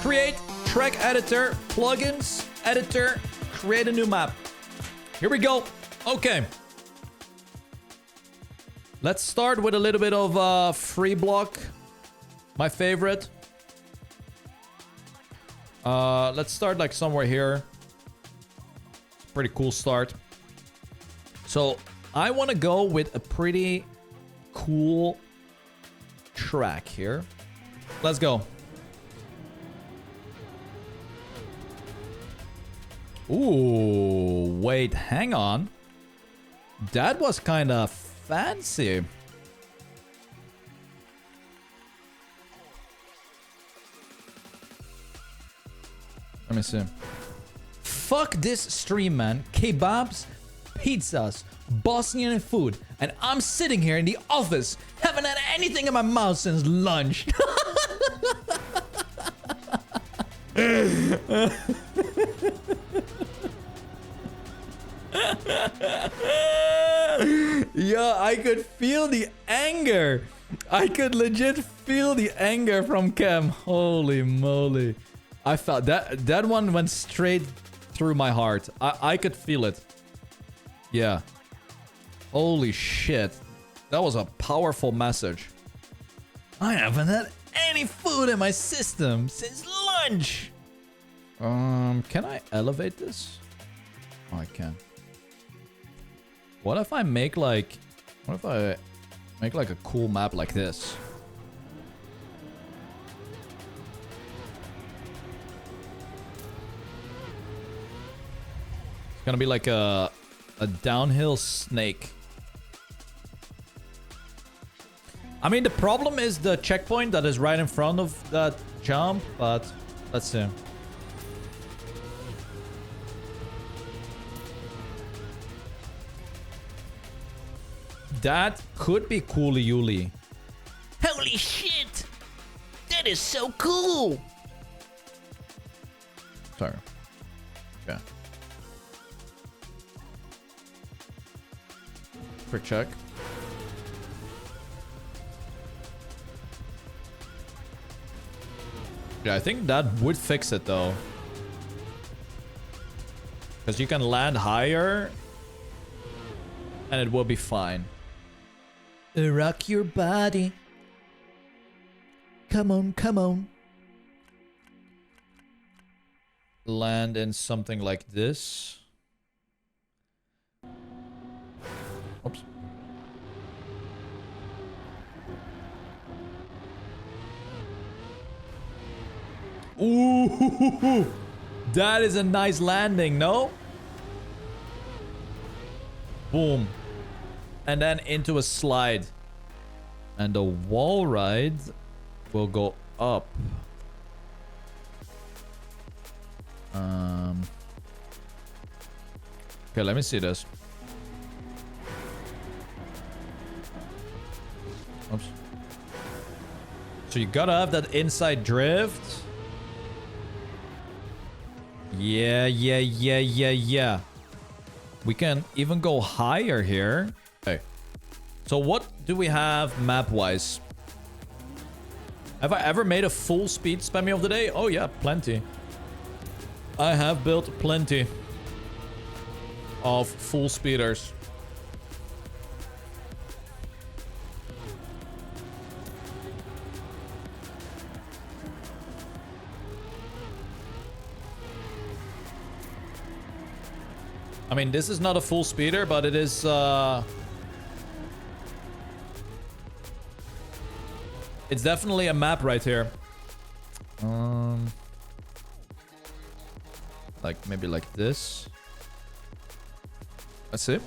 Create track editor, plugins, editor, create a new map. Here we go. Okay. Let's start with a little bit of free block. My favorite. Let's start like somewhere here. Pretty cool start. So I want to go with a pretty cool track here. Let's go. Ooh, wait, hang on. That was kind of fancy. Let me see. Fuck this stream, man. Kebabs, pizzas, Bosnian food. And I'm sitting here in the office. Haven't had anything in my mouth since lunch. Yeah, I could feel the anger. I could legit feel the anger from Cam. Holy moly. I felt that one went straight through my heart. I could feel it. Yeah. Holy shit. That was a powerful message. I haven't had any food in my system since lunch. Can I elevate this? Oh, I can. What if I make like... What if I make like a cool map like this? It's gonna be like a downhill snake. I mean, the problem is the checkpoint that is right in front of that jump, but let's see. That could be cool, Yuli. Holy shit! That is so cool! Sorry. Okay. Quick check. Yeah, I think that would fix it though. Because you can land higher and it will be fine. Rock your body. Come on, come on. Land in something like this. Oops. Ooh, that is a nice landing, no? Boom. And then into a slide. And the wall ride will go up. Okay, let me see this. Oops. So you gotta have that inside drift. Yeah. We can even go higher here. Okay. So what do we have map-wise? Have I ever made a full speed Spammiej of the day? Oh yeah, plenty. I have built plenty of full speeders. I mean, this is not a full speeder, but it is, it's definitely a map right here. Like, maybe like this. Let's see.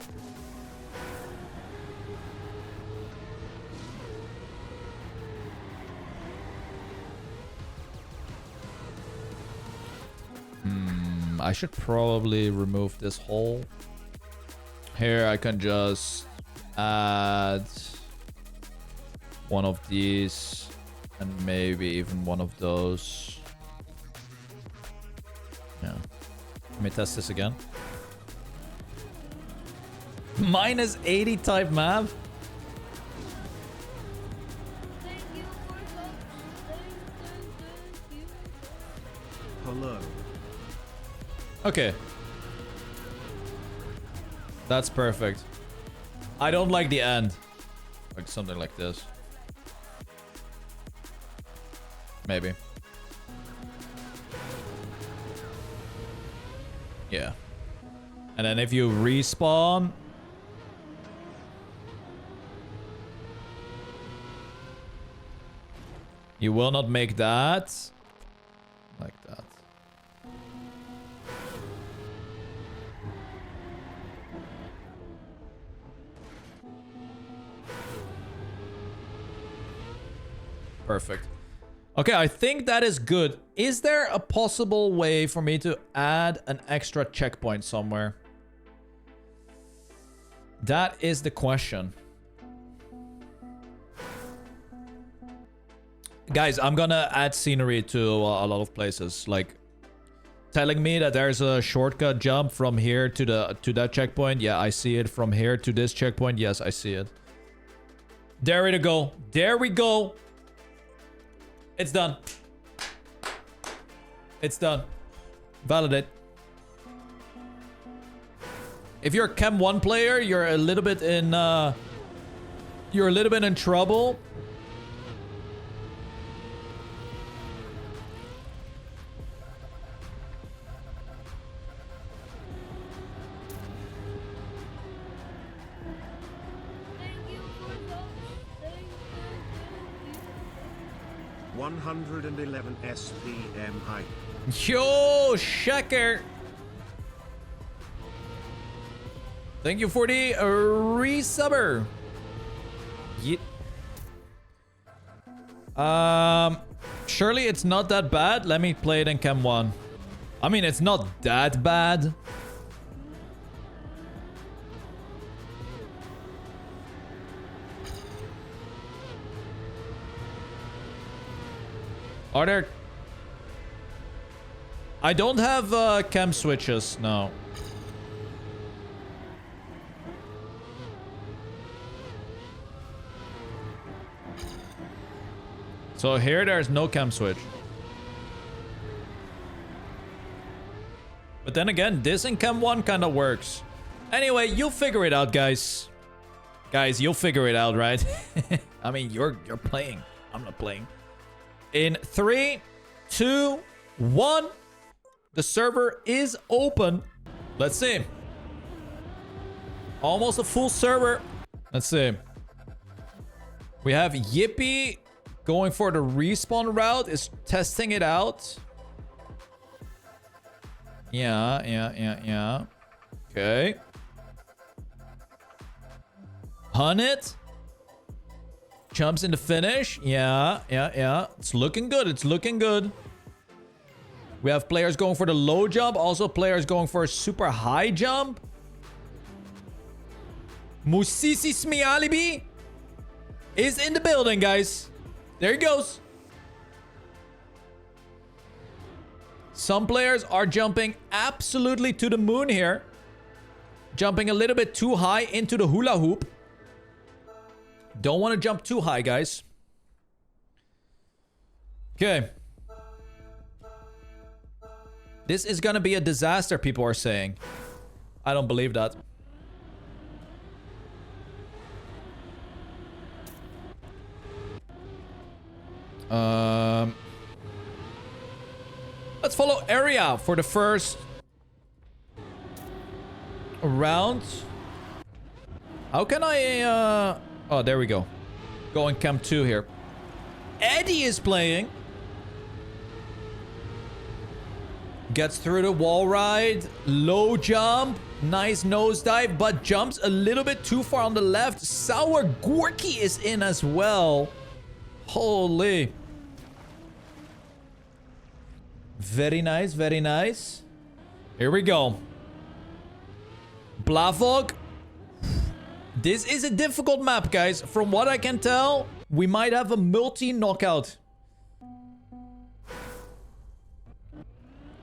I should probably remove this hole. Here I can just add one of these and maybe even one of those. Yeah. Let me test this again. Minus 80 type map. Hello. Okay. That's perfect. I don't like the end. Like something like this. Maybe. Yeah. And then if you respawn... You will not make that. Like that. Perfect. Okay, I think that is good. Is there a possible way for me to add an extra checkpoint somewhere? That is the question. Guys, I'm gonna add scenery to a lot of places. Like, telling me that there's a shortcut jump from here to that checkpoint. Yeah, I see it. From here to this checkpoint. Yes, I see it. There we go. There we go. It's done. It's done. Validate. If you're a Chem 1 player, you're a little bit in trouble. you. 111 SPM high. Yo, Shaker. Thank you for the resubber. Yeet. Surely it's not that bad. Let me play it in Chem 1. I mean, it's not that bad. Are there... I don't have chem switches, no. So here there's no chem switch. But then again, this in Chem 1 kind of works. Anyway, you'll figure it out, guys. Guys, you'll figure it out, right? I mean, you're playing. I'm not playing. In 3, 2, 1, the server is open. Let's see. Almost a full server. Let's see. We have Yippee going for the respawn route, is testing it out. Yeah. Okay. Hunnet jumps in the finish. Yeah. It's looking good. It's looking good. We have players going for the low jump. Also players going for a super high jump. Musisi Smialibi is in the building, guys. There he goes. Some players are jumping absolutely to the moon here. Jumping a little bit too high into the hula hoop. Don't want to jump too high, guys. Okay. This is gonna be a disaster, people are saying. I don't believe that. Let's follow area for the first round. How can I, oh, there we go. Going Chem 2 here. Eddie is playing. Gets through the wall ride. Low jump. Nice nosedive, but jumps a little bit too far on the left. Sour Gorky is in as well. Holy. Very nice, very nice. Here we go. Blavog. This is a difficult map, guys. From what I can tell, we might have a multi-knockout.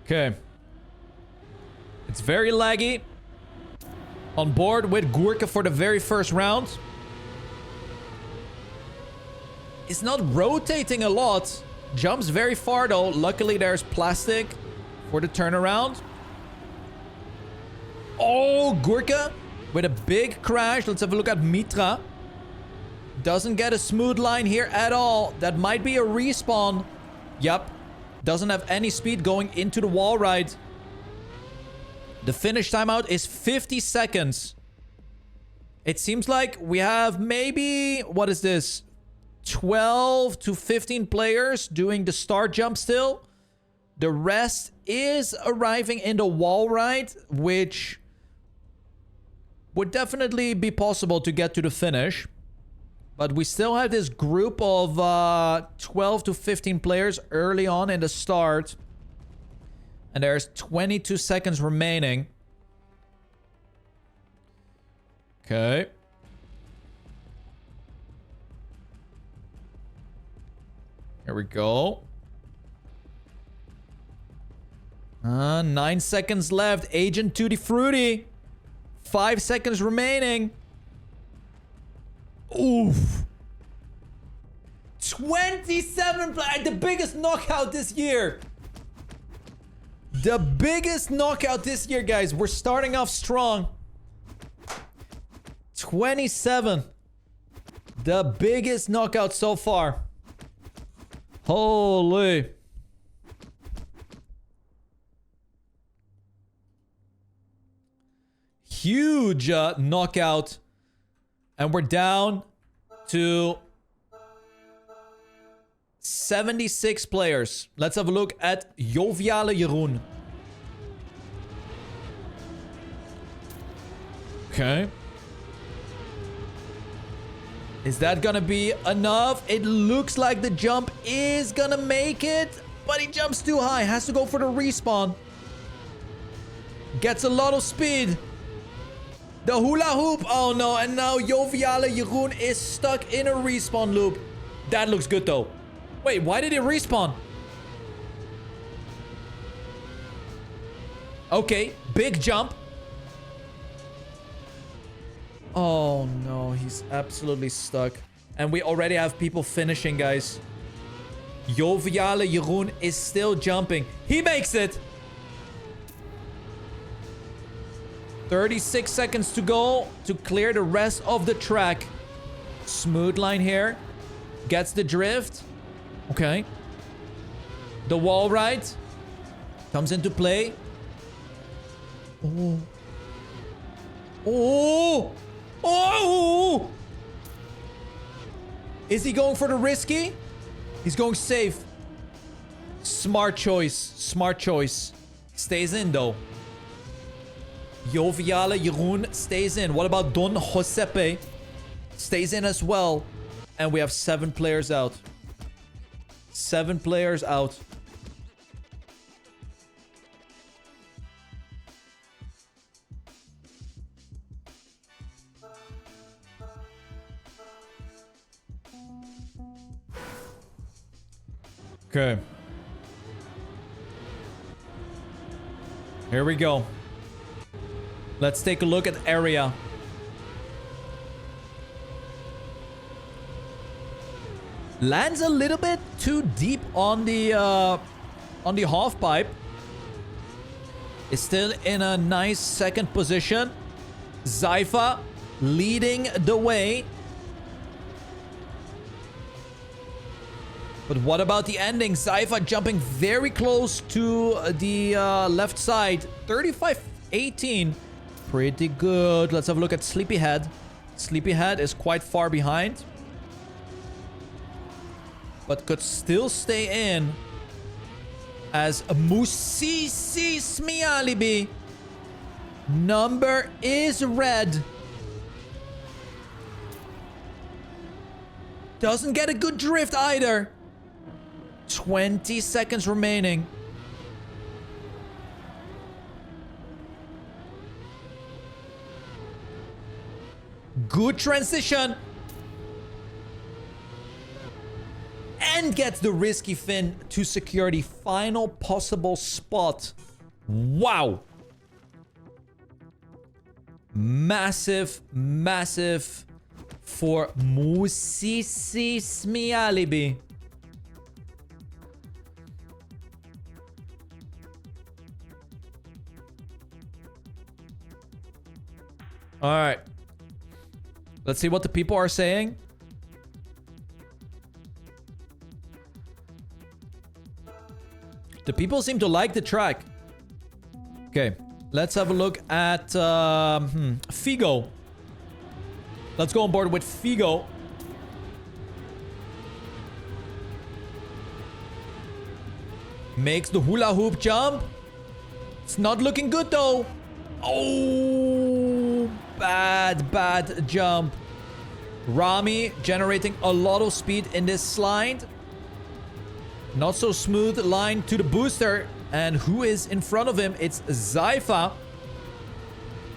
Okay. It's very laggy. On board with Gurka for the very first round. It's not rotating a lot. Jumps very far though. Luckily there's plastic for the turnaround. Oh, Gurka with a big crash. Let's have a look at Mitra. Doesn't get a smooth line here at all. That might be a respawn. Yup. Doesn't have any speed going into the wall ride. The finish timeout is 50 seconds. It seems like we have maybe, what is this? 12 to 15 players doing the start jump still. The rest is arriving in the wall ride, which would definitely be possible to get to the finish. But we still have this group of 12 to 15 players early on in the start. And there's 22 seconds remaining. Okay. Here we go. 9 seconds left. Agent Tutti Frutti. 5 seconds remaining. Oof. 27 the biggest knockout this year. The biggest knockout this year, guys. We're starting off strong. 27. The biggest knockout so far. Holy. Huge knockout. And we're down to 76 players. Let's have a look at Joviale Jeroen. Okay. Is that gonna be enough? It looks like the jump is gonna make it, but he jumps too high. Has to go for the respawn. Gets a lot of speed. The hula hoop. Oh no, and now Joviale Jeroen is stuck in a respawn loop. That looks good though. Wait, why did it respawn? Okay, big jump. Oh no, he's absolutely stuck. And we already have people finishing, guys. Joviale Jeroen is still jumping. He makes it. 36 seconds to go to clear the rest of the track. Smooth line here. Gets the drift. Okay. The wall ride comes into play. Oh. Oh. Oh. Is he going for the risky? He's going safe. Smart choice. Smart choice. Stays in though. Joviale Jeroen stays in. What about Don Josepe? Stays in as well. And we have 7 players out. 7 players out. Okay. Here we go. Let's take a look at area. Lands a little bit too deep on the half pipe. Is still in a nice second position. Zypha leading the way. But what about the ending? Zypha jumping very close to the left side. 35-18. Pretty good. Let's have a look at Sleepyhead. Sleepyhead is quite far behind. But could still stay in. As Musisi Smialibi. Number is red. Doesn't get a good drift either. 20 seconds remaining. Good transition. And gets the risky fin to secure the final possible spot. Wow. Massive, massive for Musisi Smialibi. All right. Let's see what the people are saying. The people seem to like the track. Okay. Let's have a look at Figo. Let's go on board with Figo. Makes the hula hoop jump. It's not looking good though. Oh, bad jump. Rami generating a lot of speed in this slide. Not so smooth line to the booster. And who is in front of him? It's Zypha,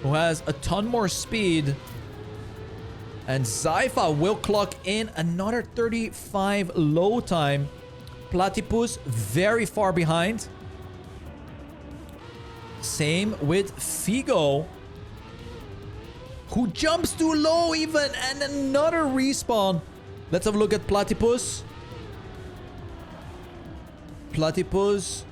who has a ton more speed. And Zypha will clock in another 35 low time. Platypus very far behind. Same with Figo, who jumps too low even, and another respawn. Let's have a look at Platypus. Platypus.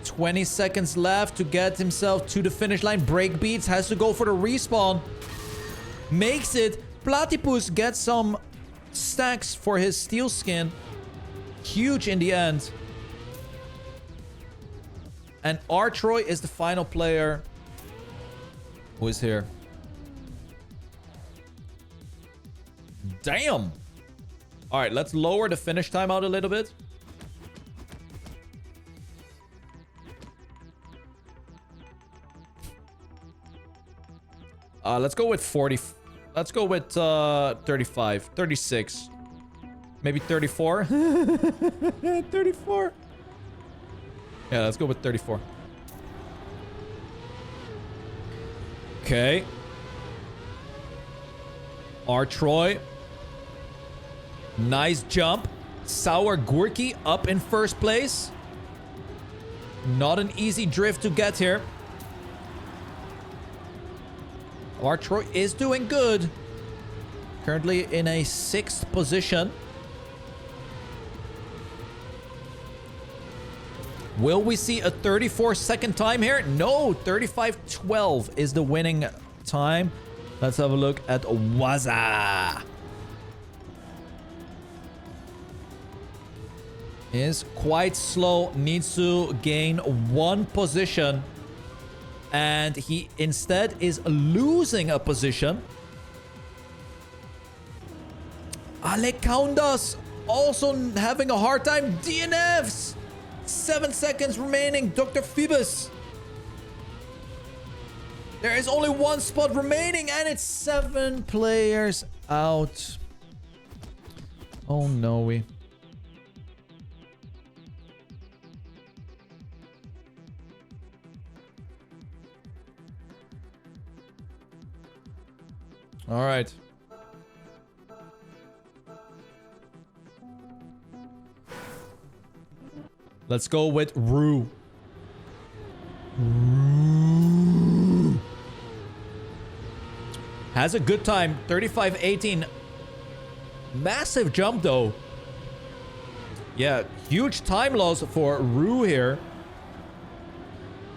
20 seconds left to get himself to the finish line. Breakbeats has to go for the respawn. Makes it. Platypus gets some stacks for his steel skin. Huge in the end. And Artroy is the final player who is here. Damn. All right, let's lower the finish time out a little bit. Let's go with 40. Let's go with 35, 36. Maybe 34. 34. Yeah, let's go with 34. Okay. Artroy. Nice jump. Sour Gurky up in first place. Not an easy drift to get here. Artroy is doing good. Currently in a 6th position. Will we see a 34-second time here? No, 35:12 is the winning time. Let's have a look at Waza. Is quite slow, needs to gain 1 position. And he instead is losing a position. Alekoundas also having a hard time. DNFs. 7 seconds remaining. Dr. Phoebus. There is only 1 spot remaining and it's 7 players out. Oh no, we. All right. Let's go with Rue. Has a good time. 35:18. Massive jump though. Yeah, huge time loss for Rue here.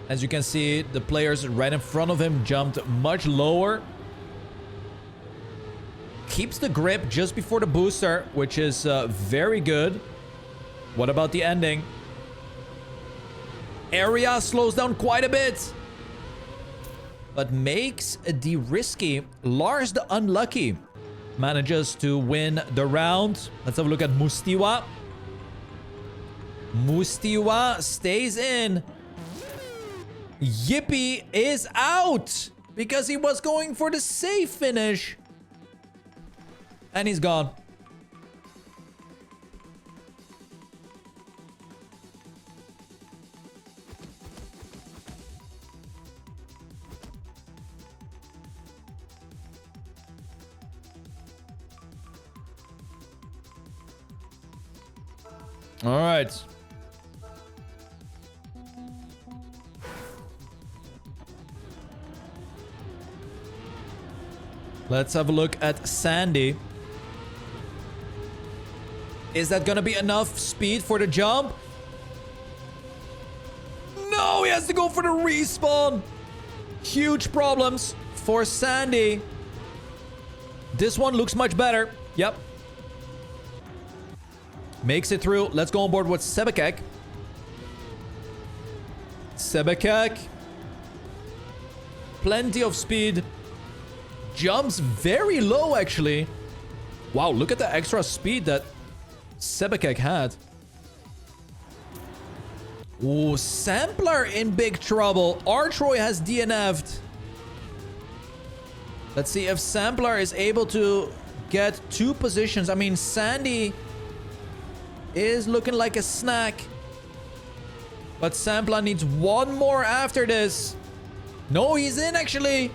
As you can see, the players right in front of him jumped much lower. Keeps the grip just before the booster, which is very good. What about the ending? Area slows down quite a bit. But makes the risky. Lars the Unlucky manages to win the round. Let's have a look at Mustiwa. Mustiwa stays in. Yippee is out because he was going for the safe finish. And he's gone. All right. Let's have a look at Sandy. Is that gonna be enough speed for the jump? No, he has to go for the respawn. Huge problems for Sandy. This one looks much better. Yep. Makes it through. Let's go on board with Sebekek. Sebekek. Plenty of speed. Jumps very low, actually. Wow, look at the extra speed that Sebekek had. Ooh, Sampler in big trouble. Artroy has DNF'd. Let's see if Sampler is able to get 2 positions. I mean, Sandy is looking like a snack. But Sampler needs 1 more after this. No, he's in, actually.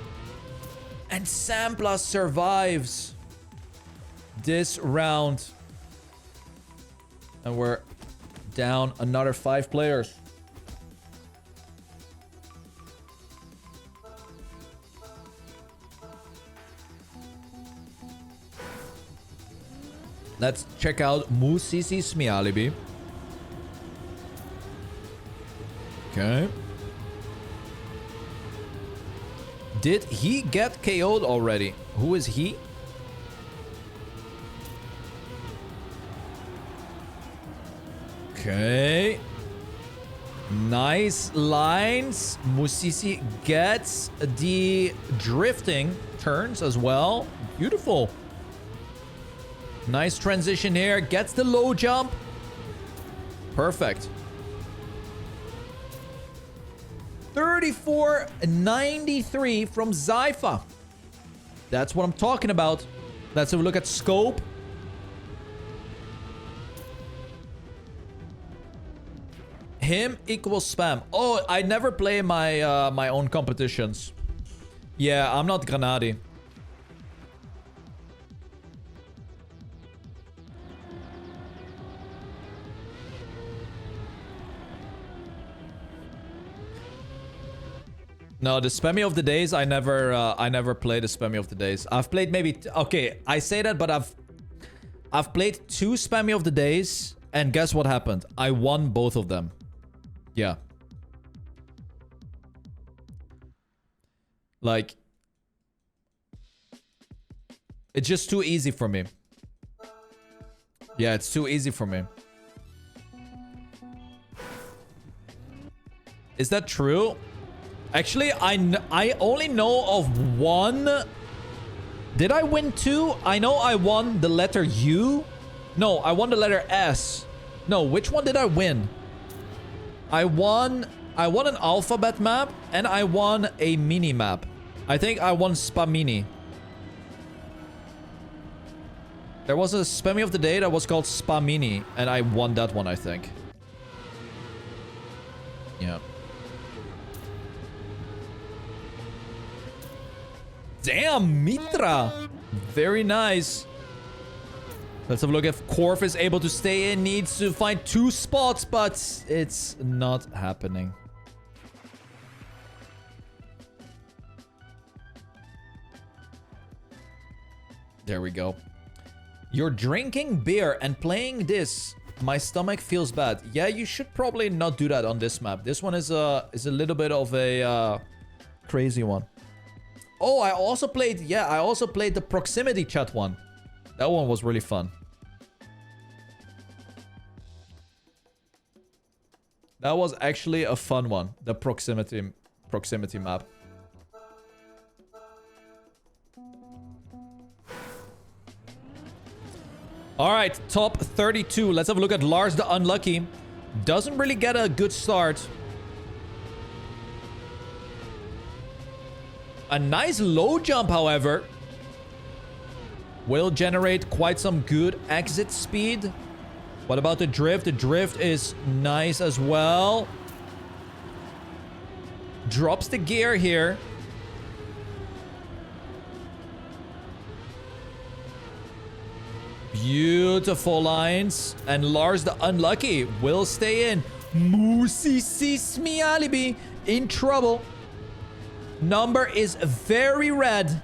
And Sampler survives this round. And we're down another 5 players. Let's check out Musisi Smialibi. Okay. Did he get KO'd already? Who is he? Okay. Nice lines. Musisi gets the drifting turns as well. Beautiful. Nice transition here. Gets the low jump. Perfect. 34.93 from Zypha. That's what I'm talking about. Let's have a look at scope. Him equals spam. Oh, I never play my my own competitions. Yeah, I'm not Granadi. No, the Spammiej of the days, I never played the Spammiej of the days. I've played maybe... Okay, I say that, but I've played 2 Spammiej of the days, and guess what happened? I won both of them. Yeah. Like... It's just too easy for me. Yeah, it's too easy for me. Is that true? Actually, I only know of 1. Did I win 2? I know I won the letter U. No, I won the letter S. No, which one did I win? I won an alphabet map and I won a mini map. I think I won Spammiej. There was a Spammiej of the day that was called Spammiej and I won that one, I think. Yeah. Damn, Mitra. Very nice. Let's have a look if Korf is able to stay in. Needs to find 2 spots, but it's not happening. There we go. You're drinking beer and playing this. My stomach feels bad. Yeah, you should probably not do that on this map. This one is a little bit of a crazy one. Oh, I also played the proximity chat one. That one was really fun. That was actually a fun one. The proximity map. All right, top 32. Let's have a look at Lars the Unlucky. Doesn't really get a good start. A nice low jump, however, will generate quite some good exit speed. What about the drift? The drift is nice as well. Drops the gear here. Beautiful lines. And Lars the Unlucky will stay in. Musisi Smialibi in trouble. Number is very red.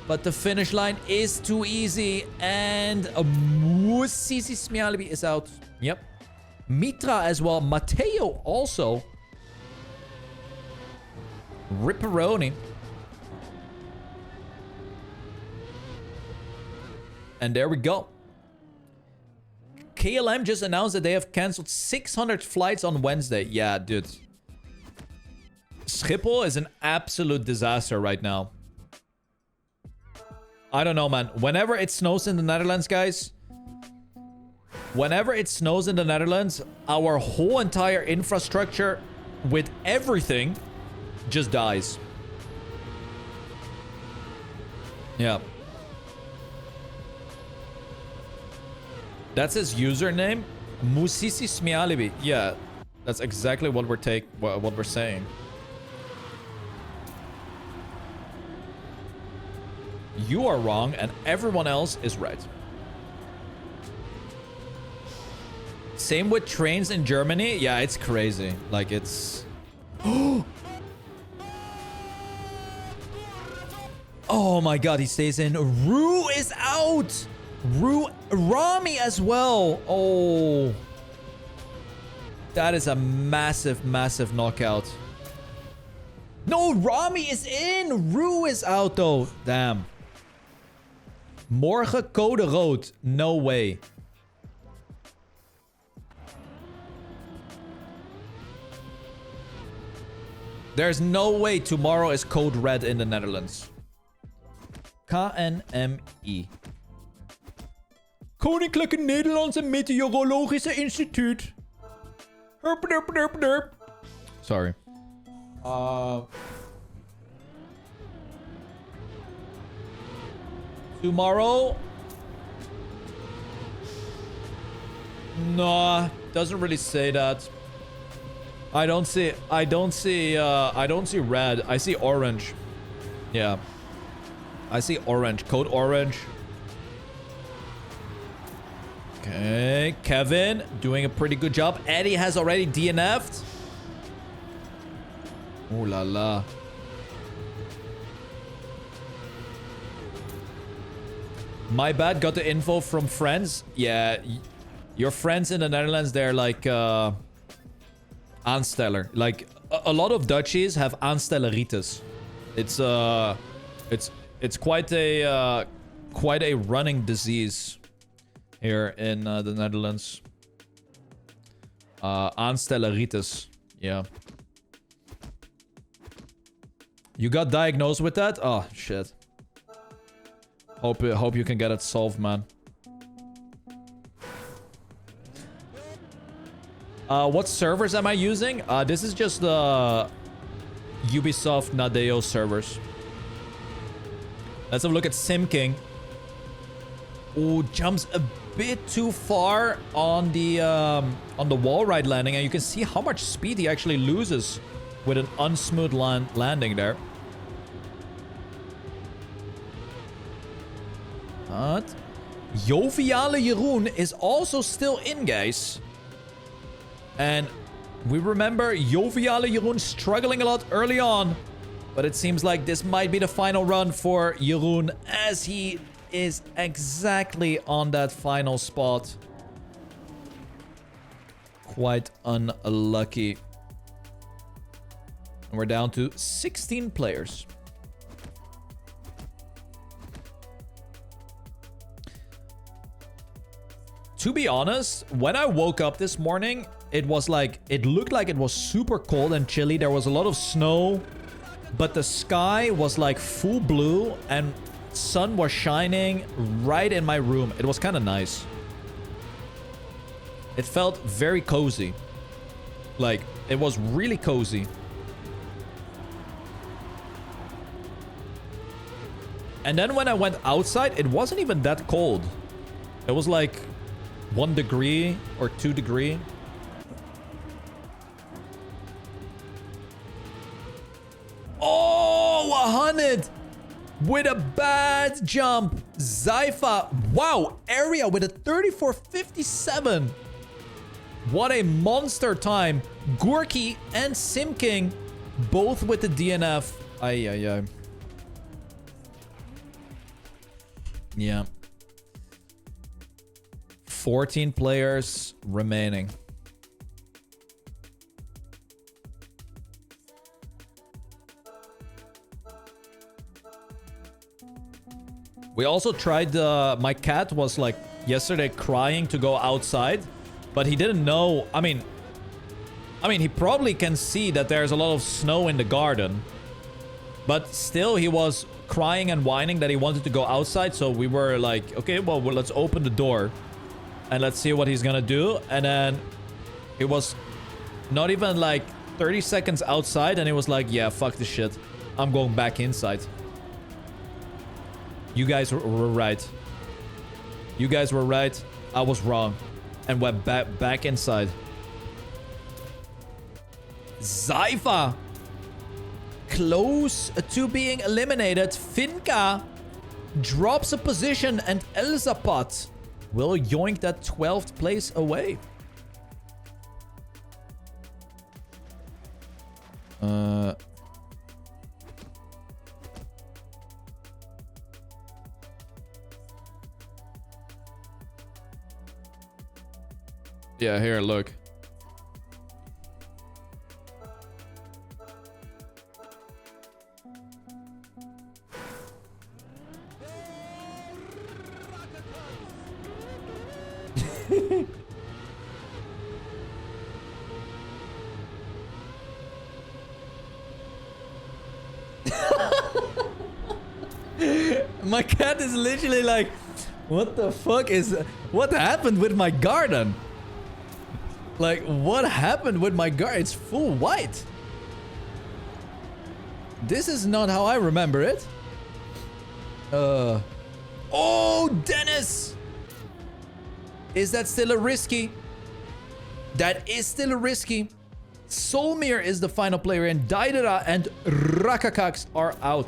But the finish line is too easy. And Musisi Smialibi is out. Yep. Mitra as well. Matteo also Ripperoni. And there we go. KLM just announced that they have cancelled 600 flights on Wednesday. Yeah, dude. Schiphol is an absolute disaster right now. I don't know, man. Whenever it snows in the Netherlands, guys. Whenever it snows in the Netherlands, our whole entire infrastructure with everything just dies. Yeah. That's his username. Musisi Smialibi. Yeah, that's exactly what we're saying. You are wrong and everyone else is right. Same with trains in Germany. Yeah, it's crazy. Like, it's... Oh my god, he stays in. Rue is out! Rami as well. Oh. That is a massive, massive knockout. No, Rami is in. Rue is out, though. Damn. Morgen code rood. No way. There's no way tomorrow is code red in the Netherlands. KNMI. Koninklijke Nederlandse Meteorologische Instituut. Herp, derp, derp, derp. Sorry. Tomorrow? Nah, doesn't really say that. I don't see red. I see orange. Yeah. I see orange. Code orange. Okay, Kevin doing a pretty good job. Eddie has already DNF'd. Ooh la la. My bad, got the info from friends. Yeah, your friends in the Netherlands, they're like aansteller. Like a lot of Dutchies have aanstelleritis. It's quite a running disease here in the Netherlands. Aanstelleritis. Yeah. You got diagnosed with that? Oh, shit. Hope you can get it solved, man. What servers am I using? This is just the Ubisoft Nadeo servers. Let's have a look at Sim King. Ooh, jumps a bit too far on the wall ride landing, and you can see how much speed he actually loses with an unsmooth landing there. But Joviale Jeroen is also still in, guys. And we remember Joviale Jeroen struggling a lot early on. But it seems like this might be the final run for Jeroen, as he is exactly on that final spot. Quite unlucky. And we're down to 16 players. To be honest, when I woke up this morning, it looked like it was super cold and chilly. There was a lot of snow, but the sky was like full blue and sun was shining right in my room. It was kind of nice. It felt very cozy. Like, it was really cozy. And then when I went outside, it wasn't even that cold. It was like 1 degree or 2 degree. Oh, 100 with a bad jump. Zypha. Wow, area with a 34.57. What a monster time. Gorky and Sim King both with the DNF. Ay, ay, ay. Yeah. 14 players remaining. We also tried, my cat was like yesterday crying to go outside, but he didn't know. I mean, he probably can see that there's a lot of snow in the garden, but still he was crying and whining that he wanted to go outside. So we were like, okay, well, let's open the door and let's see what he's gonna do. And then it was not even like 30 seconds outside and he was like, yeah, fuck this shit. I'm going back inside. You guys were right. You guys were right. I was wrong. And went back inside. Zypher. Close to being eliminated. Finka drops a position and Elzapot will yoink that 12th place away. Yeah, here, look. My cat is literally like, what the fuck is... What happened with my garden? Like, what happened with my garden? It's full white. This is not how I remember it. Oh, Dennis! Is that still a risky? That is still a risky. Solmir is the final player, and Daidara and Rakakax are out.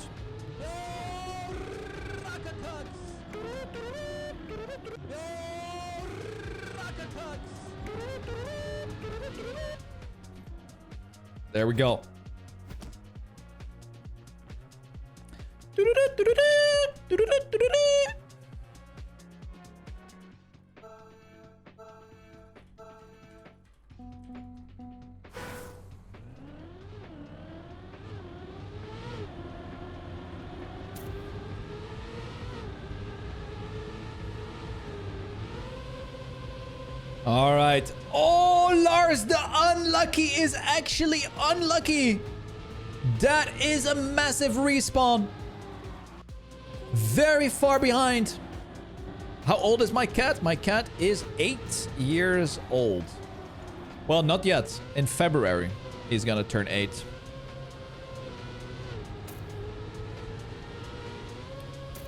There we go. All right. Oh, Lars the Unlucky is actually unlucky. That is a massive respawn. Very far behind. How old is my cat? My cat is 8 years old. Well, not yet. In February, he's gonna turn 8.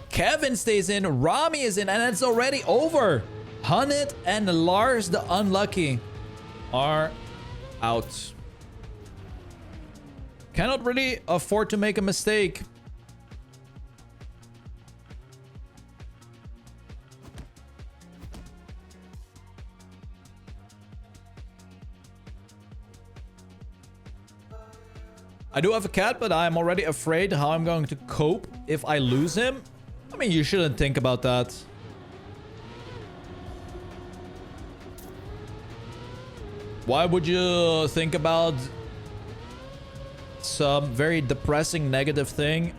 Kevin stays in. Rami is in, and it's already over. Hunnit and Lars the Unlucky are out. Cannot really afford to make a mistake. I do have a cat, but I'm already afraid how I'm going to cope if I lose him. I mean, you shouldn't think about that. Why would you think about some very depressing negative thing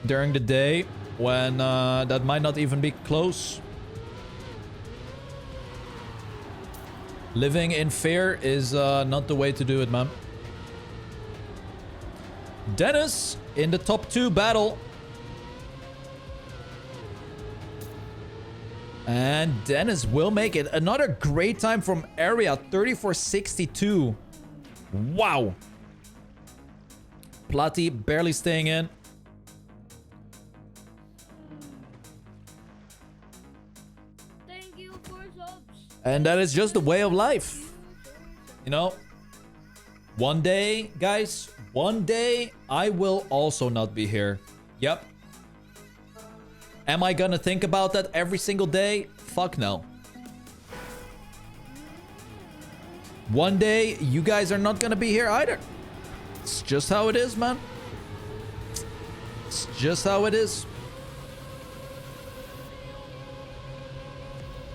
during the day when that might not even be close? Living in fear is not the way to do it, man. Dennis in the top 2 battle. And Dennis will make it. Another great time from Area, 34.62. Wow. Platy barely staying in. Thank you for subs. And that is just the way of life. You know, one day, guys, one day I will also not be here. Yep. Am I gonna think about that every single day? Fuck no. One day, you guys are not gonna be here either. It's just how it is, man. It's just how it is.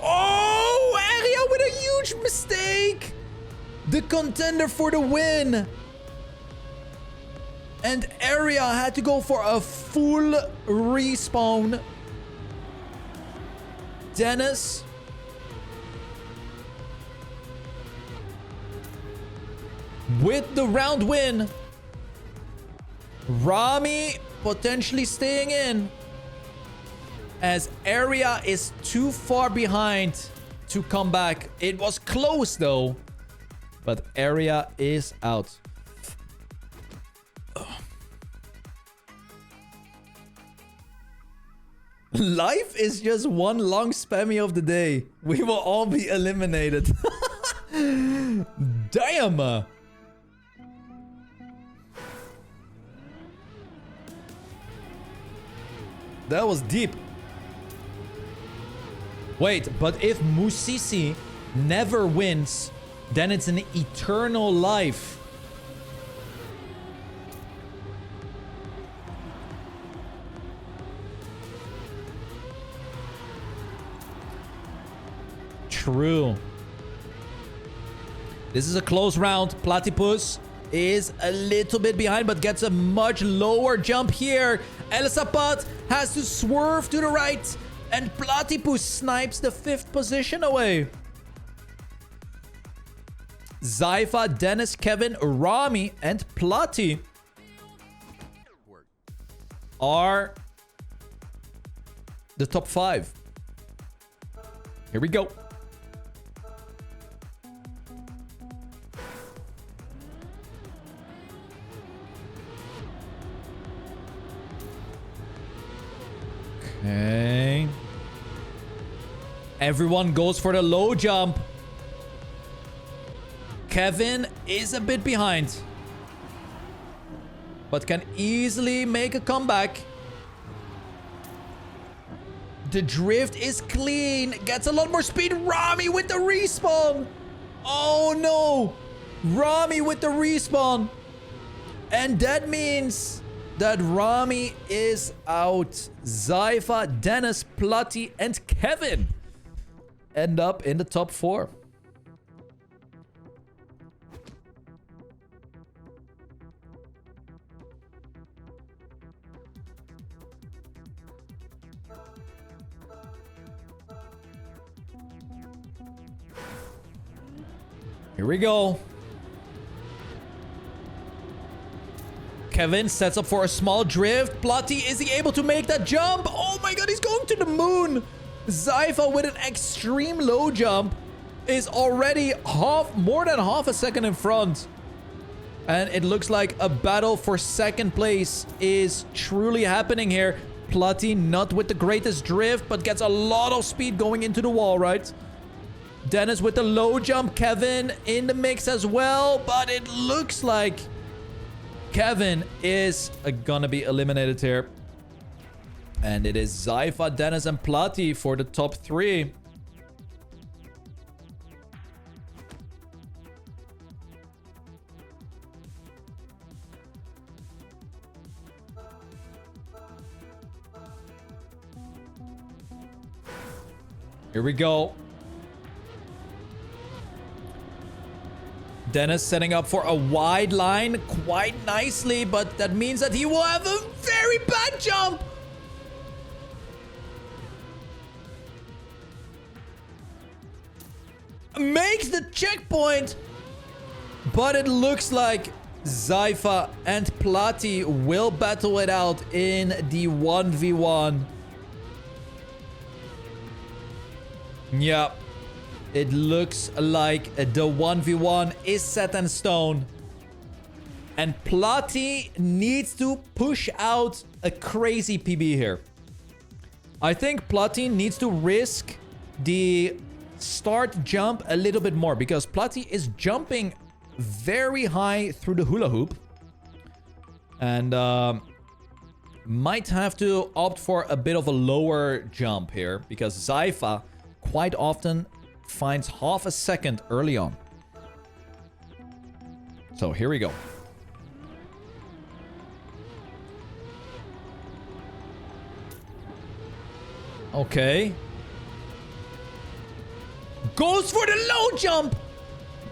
Oh, Area with a huge mistake. The contender for the win. And Area had to go for a full respawn Dennis. With the round win. Rami potentially staying in. As Area is too far behind to come back. It was close though. But Area is out. Life is just one long spammy of the day. We will all be eliminated. Damn. That was deep. Wait, but if Musisi never wins, then it's an eternal life. True. This is a close round. Platypus is a little bit behind, but gets a much lower jump here. El Zapat has to swerve to the right, and Platypus snipes the 5th position away. Zypha, Dennis, Kevin, Rami, and Platy are the top 5. Here we go. Okay. Everyone goes for the low jump. Kevin is a bit behind, but can easily make a comeback. The drift is clean. Gets a lot more speed. Rami with the respawn. Oh no. Rami with the respawn. And that means that Rami is out. Zypha, Dennis, Platy, and Kevin end up in the top 4. Here we go. Kevin sets up for a small drift. Platy, is he able to make that jump? Oh my god, he's going to the moon. Zypha with an extreme low jump is already more than half a second in front. And it looks like a battle for second place is truly happening here. Platy not with the greatest drift, but gets a lot of speed going into the wall, right? Dennis with the low jump. Kevin in the mix as well, but it looks like Kevin is gonna be eliminated here. And it is Zypha, Dennis, and Platy for the top 3. Here we go. Dennis setting up for a wide line quite nicely, but that means that he will have a very bad jump. Makes the checkpoint, but it looks like Zypha and Platy will battle it out in the 1v1. Yep. It looks like the 1v1 is set in stone. And Platy needs to push out a crazy PB here. I think Platy needs to risk the start jump a little bit more, because Platy is jumping very high through the hula hoop. And might have to opt for a bit of a lower jump here, because Zypha quite often finds half a second early on. So here we go. Okay. Goes for the low jump.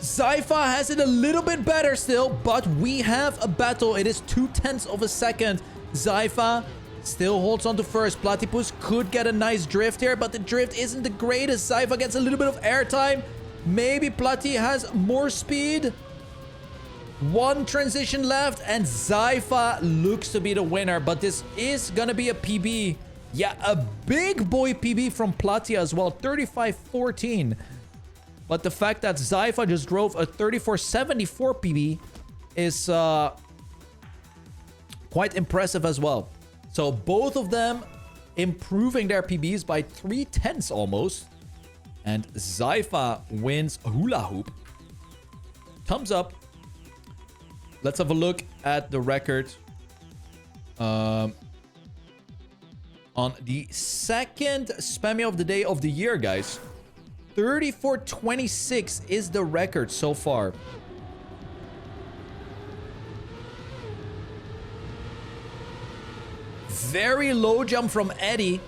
Zypha has it a little bit better still, but we have a battle. It is 0.2 of a second. Zypha Still holds on to first. Platypus could get a nice drift here, but the drift isn't the greatest. Zypha gets a little bit of airtime. Maybe Platy has more speed. One transition left, and Zypha looks to be the winner, but this is gonna be a PB. Yeah, a big boy PB from Platy as well, 35-14. But the fact that Zypha just drove a 34-74 PB is quite impressive as well. So both of them improving their PBs by 0.3 almost. And Zypha wins Hula Hoop. Thumbs up. Let's have a look at the record. On the second Spammiej of the day of the year, guys. 34-26 is the record so far. Very low jump from Eddie.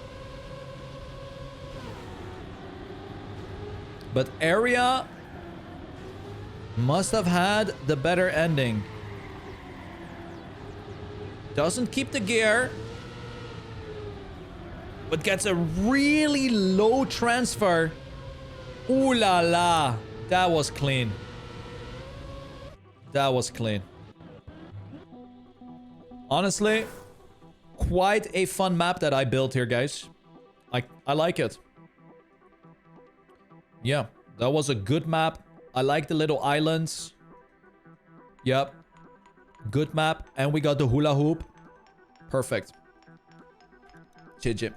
But Area must have had the better ending. Doesn't keep the gear. But gets a really low transfer. Ooh la la. That was clean. That was clean. Honestly, quite a fun map that I built here, guys. I like it. Yeah, that was a good map. I like the little islands. Yep. Good map. And we got the hula hoop. Perfect. GG.